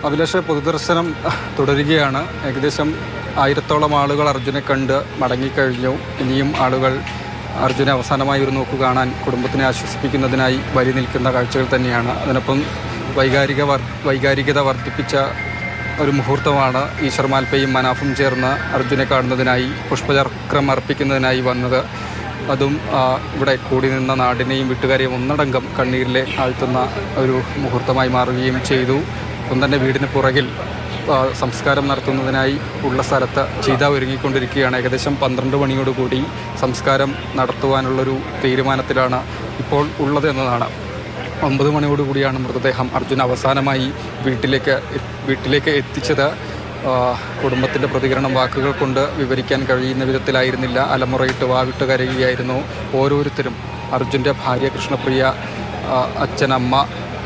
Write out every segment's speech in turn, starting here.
അഭിലാഷ്, പൊതുദർശനം തുടരുകയാണ്. ഏകദേശം 1000-ഓളം ആളുകൾ അർജുനെ കണ്ട് മടങ്ങിക്കഴിഞ്ഞു. ഇനിയും ആളുകൾ അർജുനെ അവസാനമായി ഒരു നോക്ക് കാണാൻ കുടുംബത്തിനെ ആശ്വസിപ്പിക്കുന്നതിനായി വരി നിൽക്കുന്ന കാഴ്ചകൾ തന്നെയാണ്. അതിനൊപ്പം വൈകാരികത വർദ്ധിപ്പിച്ച ഒരു മുഹൂർത്തമാണ് ഈശ്വർ മാൽപ്പയും മനാഫും ചേർന്ന് അർജുനെ കാണുന്നതിനായി പുഷ്പചക്രം അർപ്പിക്കുന്നതിനായി വന്നത്. അതും ഇവിടെ കൂടി നിന്ന നാടിനെയും വീട്ടുകാരെയും ഒന്നടങ്കം കണ്ണീരിലെ ആഴ്ത്തുന്ന ഒരു മുഹൂർത്തമായി മാറുകയും ചെയ്തു. ഒപ്പം തന്നെ വീടിന് പുറകിൽ സംസ്കാരം നടത്തുന്നതിനായി ഉള്ള സ്ഥലത്ത് ചീത ഒരുങ്ങിക്കൊണ്ടിരിക്കുകയാണ്. ഏകദേശം 12 മണിയോടുകൂടി സംസ്കാരം നടത്തുവാനുള്ളൊരു തീരുമാനത്തിലാണ് ഇപ്പോൾ ഉള്ളത് എന്നതാണ്. 9 മണിയോടുകൂടിയാണ് മൃതദേഹം അർജുൻ അവസാനമായി വീട്ടിലേക്ക് എത്തിച്ചത്. കുടുംബത്തിൻ്റെ പ്രതികരണം വാക്കുകൾ കൊണ്ട് വിവരിക്കാൻ കഴിയുന്ന വിധത്തിലായിരുന്നില്ല. അലമുറയിട്ട് വാവിട്ട് കരയുകയായിരുന്നു ഓരോരുത്തരും. അർജുൻ്റെ ഭാര്യ കൃഷ്ണപ്രിയ, അച്ഛനമ്മ,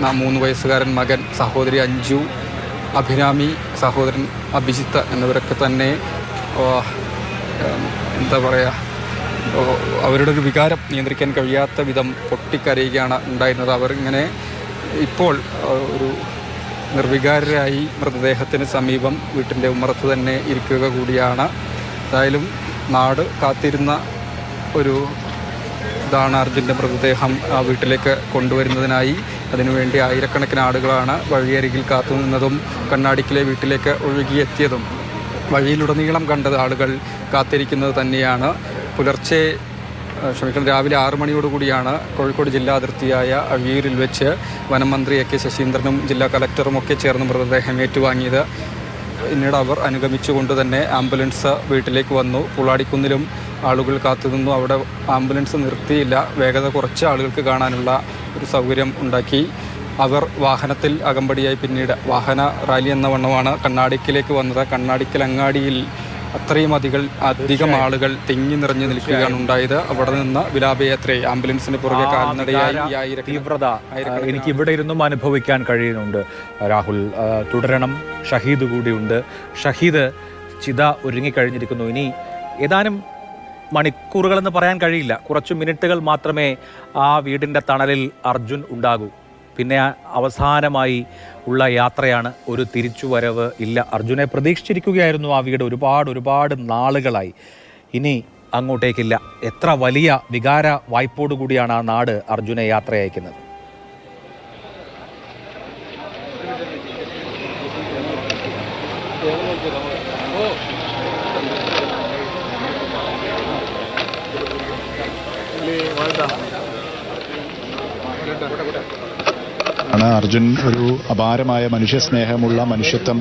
3 വയസ്സുകാരൻ മകൻ, സഹോദരി അഞ്ജു, അഭിരാമി, സഹോദരൻ അഭിജിത്ത് എന്നിവരൊക്കെ തന്നെ എന്താ പറയുക, അവരുടെ ഒരു വികാരം നിയന്ത്രിക്കാൻ കഴിയാത്ത വിധം പൊട്ടിക്കരയുകയാണ് ഉണ്ടായിരുന്നത്. അവരിങ്ങനെ ഇപ്പോൾ ഒരു നിർവികാരരായി മൃതദേഹത്തിന് സമീപം വീട്ടിൻ്റെ ഉമ്മറത്ത് തന്നെ ഇരിക്കുക കൂടിയാണ്. എന്തായാലും നാട് കാത്തിരുന്ന ഒരു ഇതാണ് അർജുൻ്റെ മൃതദേഹം വീട്ടിലേക്ക് കൊണ്ടുവരുന്നതിനായി. അതിനുവേണ്ടി ആയിരക്കണക്കിന് ആളുകളാണ് വഴിയരികിൽ കാത്തുനിന്നതും കണ്ണാടിക്കിലെ വീട്ടിലേക്ക് ഒഴുകിയെത്തിയതും. വഴിയിലുടനീളം കണ്ടത് ആളുകൾ കാത്തിരിക്കുന്നത് തന്നെയാണ്. രാവിലെ 6 മണിയോടുകൂടിയാണ് കോഴിക്കോട് ജില്ലാ അതിർത്തിയായ അഴിയൂരിൽ വെച്ച് വനം മന്ത്രി AK ശശീന്ദ്രനും ജില്ലാ കലക്ടറും ഒക്കെ ചേർന്ന് മൃതദേഹം ഏറ്റുവാങ്ങിയത്. പിന്നീട് അവർ അനുഗമിച്ചുകൊണ്ട് തന്നെ ആംബുലൻസ് വീട്ടിലേക്ക് വന്നു. പുളാടിക്കുന്നിലും ആളുകൾ കാത്തുനിന്നു. അവിടെ ആംബുലൻസ് നിർത്തിയില്ല. വേഗത കുറച്ച് ആളുകൾക്ക് കാണാനുള്ള ഒരു സൗകര്യം ഉണ്ടാക്കി. അവർ വാഹനത്തിൽ അകമ്പടിയായി പിന്നീട് വാഹന റാലി എന്ന വണ്ണമാണ് കണ്ണാടിക്കിലേക്ക് വന്നത്. കണ്ണാടിക്കൽ അങ്ങാടിയിൽ അത്രയും അധികം ആളുകൾ തിങ്ങി നിറഞ്ഞു നിൽക്കുകയാണ് ഉണ്ടായത്. അവിടെ നിന്ന് വിലാപയാത്രയെ ആംബുലൻസിന് പുറകെ കാൽനടയായി തീവ്രത എനിക്ക് ഇവിടെ ഇരുന്നും അനുഭവിക്കാൻ കഴിയുന്നുണ്ട്. രാഹുൽ, തുടരണം. ഷഹീദ് കൂടിയുണ്ട്. ഷഹീദ് ചിത ഒരുങ്ങിക്കഴിഞ്ഞിരിക്കുന്നു. ഇനി ഏതാനും മണിക്കൂറുകളെന്ന് പറയാൻ കഴിയില്ല, കുറച്ചു മിനിറ്റുകൾ മാത്രമേ ആ വീടിൻ്റെ തണലിൽ അർജുൻ ഉണ്ടാകൂ. പിന്നെ അവസാനമായി ഉള്ള യാത്രയാണ്. ഒരു തിരിച്ചുവരവ് ഇല്ല. അർജുനെ പ്രതീക്ഷിച്ചിരിക്കുകയായിരുന്നു ആ വീട് ഒരുപാട് നാളുകളായി. ഇനി അങ്ങോട്ടേക്കില്ല. എത്ര വലിയ വികാര വായ്പോടുകൂടിയാണ് ആ നാട് അർജുനെ യാത്ര അയക്കുന്നത്. അർജുൻ ഒരു അപാരമായ മനുഷ്യസ്നേഹമുള്ള മനുഷ്യത്വം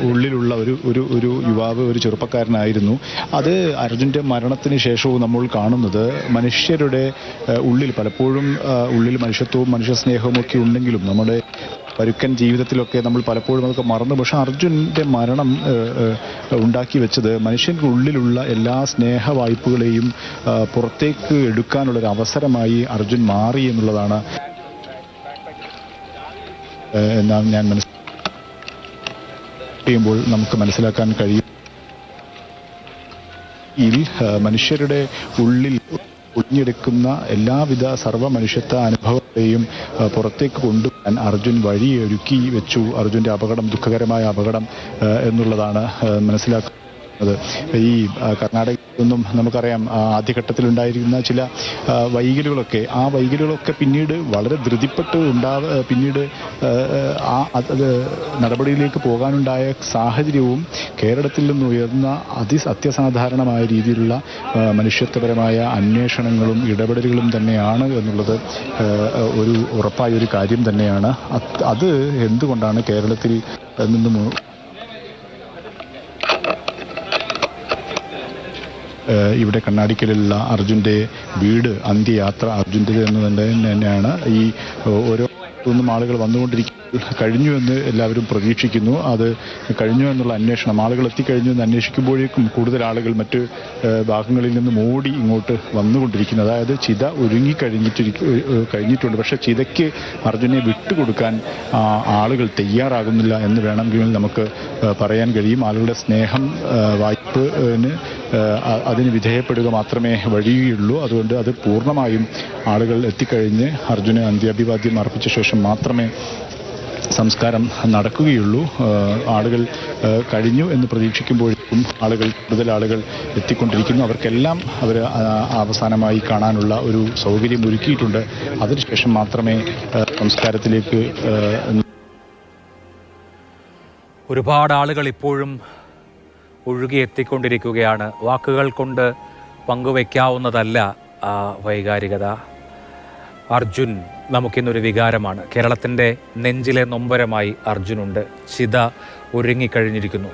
ഉള്ളിലുള്ള ഒരു യുവാവ്, ഒരു ചെറുപ്പക്കാരനായിരുന്നു. അത് അർജുൻ്റെ മരണത്തിന് ശേഷവും നമ്മൾ കാണുന്നത് മനുഷ്യരുടെ ഉള്ളിൽ പലപ്പോഴും ഉള്ളിൽ മനുഷ്യത്വവും മനുഷ്യസ്നേഹവും ഒക്കെ ഉണ്ടെങ്കിലും നമ്മുടെ പരുക്കൻ ജീവിതത്തിലൊക്കെ നമ്മൾ പലപ്പോഴും അതൊക്കെ മറന്നു. പക്ഷെ അർജുൻ്റെ മരണം ഉണ്ടാക്കി വെച്ചത് മനുഷ്യൻ്റെ ഉള്ളിലുള്ള എല്ലാ സ്നേഹവായ്പകളെയും പുറത്തേക്ക് എടുക്കാനുള്ളൊരു അവസരമായി അർജുൻ മാറി എന്നുള്ളതാണ് എന്നാണ് ഞാൻ ചെയ്യുമ്പോൾ നമുക്ക് മനസ്സിലാക്കാൻ കഴിയും. മനുഷ്യരുടെ ഉള്ളിൽ ഒളിഞ്ഞെടുക്കുന്ന എല്ലാവിധ സർവ്വ മനുഷ്യത്വ അനുഭവത്തെയും പുറത്തേക്ക് കൊണ്ടുവരാൻ അർജുൻ വഴിയൊരുക്കി വെച്ചു. അർജുൻ്റെ അപകടം, ദുഃഖകരമായ അപകടം എന്നുള്ളതാണ് മനസ്സിലാക്കുന്നത്. ഈ കർണാടകയിൽ നിന്നും നമുക്കറിയാം ആദ്യഘട്ടത്തിലുണ്ടായിരുന്ന ചില വൈകലുകളൊക്കെ പിന്നീട് വളരെ ധൃതിപ്പെട്ട് പിന്നീട് അത് നടപടിയിലേക്ക് പോകാനുണ്ടായ സാഹചര്യവും കേരളത്തിൽ നിന്ന് ഉയർന്ന അത്യസാധാരണമായ രീതിയിലുള്ള മനുഷ്യത്വപരമായ അന്വേഷണങ്ങളും ഇടപെടലുകളും തന്നെയാണ് എന്നുള്ളത് ഒരു ഉറപ്പായ ഒരു കാര്യം തന്നെയാണ്. അത് എന്തുകൊണ്ടാണ് കേരളത്തിൽ നിന്നും ഇവിടെ കണ്ണാടിക്കലുള്ള അർജുൻ്റെ വീട് അന്ത്യയാത്ര അർജുൻ്റെ എന്ന് തന്നെയാണ്. ഈ ഓരോ ആളുകൾ വന്നുകൊണ്ടിരിക്കും കഴിഞ്ഞു എന്ന് എല്ലാവരും പ്രതീക്ഷിക്കുന്നു. അത് കഴിഞ്ഞു എന്നുള്ള അന്വേഷണം ആളുകൾ എത്തിക്കഴിഞ്ഞു എന്ന് അന്വേഷിക്കുമ്പോഴേക്കും കൂടുതൽ ആളുകൾ മറ്റ് ഭാഗങ്ങളിൽ നിന്നും ഓടി ഇങ്ങോട്ട് വന്നുകൊണ്ടിരിക്കുന്നു. അതായത് ചിത കഴിഞ്ഞിട്ടുണ്ട്. പക്ഷേ ചിതയ്ക്ക് അർജുനെ വിട്ടുകൊടുക്കാൻ ആളുകൾ തയ്യാറാകുന്നില്ല എന്ന് വേണമെങ്കിൽ നമുക്ക് പറയാൻ കഴിയും. ആളുകളുടെ സ്നേഹം വായ്പന് അതിന് വിധേയപ്പെടുക മാത്രമേ വഴിയുള്ളൂ. അതുകൊണ്ട് അത് പൂർണ്ണമായും ആളുകൾ എത്തിക്കഴിഞ്ഞ് അർജുന് അന്ത്യാഭിവാദ്യം അർപ്പിച്ച ശേഷം മാത്രമേ സംസ്കാരം നടക്കുകയുള്ളൂ. ആളുകൾ കഴിഞ്ഞു എന്ന് പ്രതീക്ഷിക്കുമ്പോഴേക്കും കൂടുതൽ ആളുകൾ എത്തിക്കൊണ്ടിരിക്കുന്നു. അവർക്കെല്ലാം അവർ അവസാനമായി കാണാനുള്ള ഒരു സൗകര്യം ഒരുക്കിയിട്ടുണ്ട്. അതിനുശേഷം മാത്രമേ സംസ്കാരത്തിലേക്ക്. ഒരുപാട് ആളുകൾ ഇപ്പോഴും ഒഴുകിയെത്തിക്കൊണ്ടിരിക്കുകയാണ്. വാക്കുകൾ കൊണ്ട് പങ്കുവയ്ക്കാവുന്നതല്ല ആ വൈകാരികത. അർജുൻ നമുക്കിന്നൊരു വികാരമാണ്. കേരളത്തിൻ്റെ നെഞ്ചിലെ നൊമ്പരമായി അർജുനുണ്ട്. ചിത ഒരുങ്ങിക്കഴിഞ്ഞിരിക്കുന്നു.